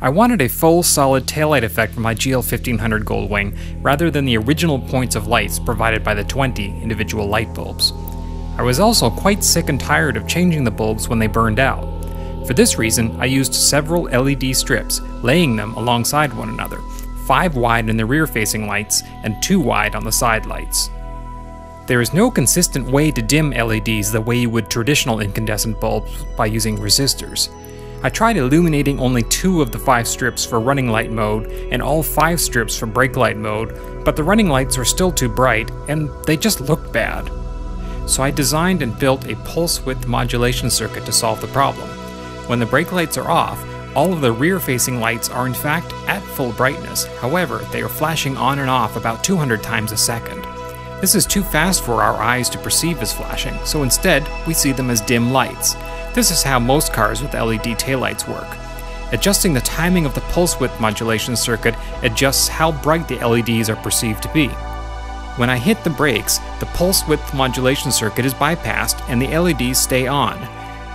I wanted a full solid taillight effect for my GL1500 Goldwing rather than the original points of lights provided by the 20 individual light bulbs. I was also quite sick and tired of changing the bulbs when they burned out. For this reason, I used several LED strips, laying them alongside one another, 5 wide in the rear-facing lights and 2 wide on the side lights. There is no consistent way to dim LEDs the way you would traditional incandescent bulbs by using resistors. I tried illuminating only 2 of the 5 strips for running light mode and all 5 strips for brake light mode, but the running lights are still too bright and they just looked bad. So I designed and built a pulse width modulation circuit to solve the problem. When the brake lights are off, all of the rear-facing lights are in fact at full brightness, however, they are flashing on and off about 200 times a second. This is too fast for our eyes to perceive as flashing, so instead, we see them as dim lights. This is how most cars with LED taillights work. Adjusting the timing of the pulse width modulation circuit adjusts how bright the LEDs are perceived to be. When I hit the brakes, the pulse width modulation circuit is bypassed and the LEDs stay on.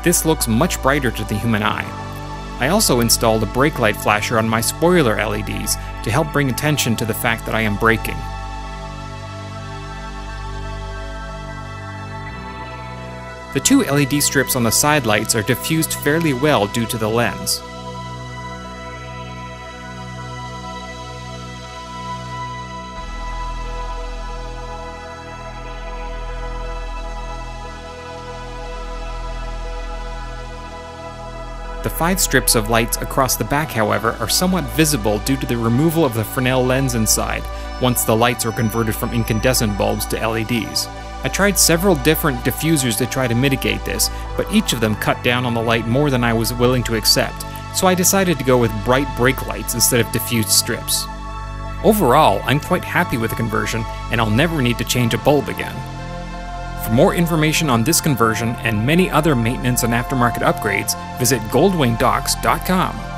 This looks much brighter to the human eye. I also installed a brake light flasher on my spoiler LEDs to help bring attention to the fact that I am braking. The 2 LED strips on the side lights are diffused fairly well due to the lens. The 5 strips of lights across the back, however, are somewhat visible due to the removal of the Fresnel lens inside, once the lights are converted from incandescent bulbs to LEDs. I tried several different diffusers to try to mitigate this, but each of them cut down on the light more than I was willing to accept, so I decided to go with bright brake lights instead of diffused strips. Overall, I'm quite happy with the conversion, and I'll never need to change a bulb again. For more information on this conversion and many other maintenance and aftermarket upgrades, visit goldwingdocs.com.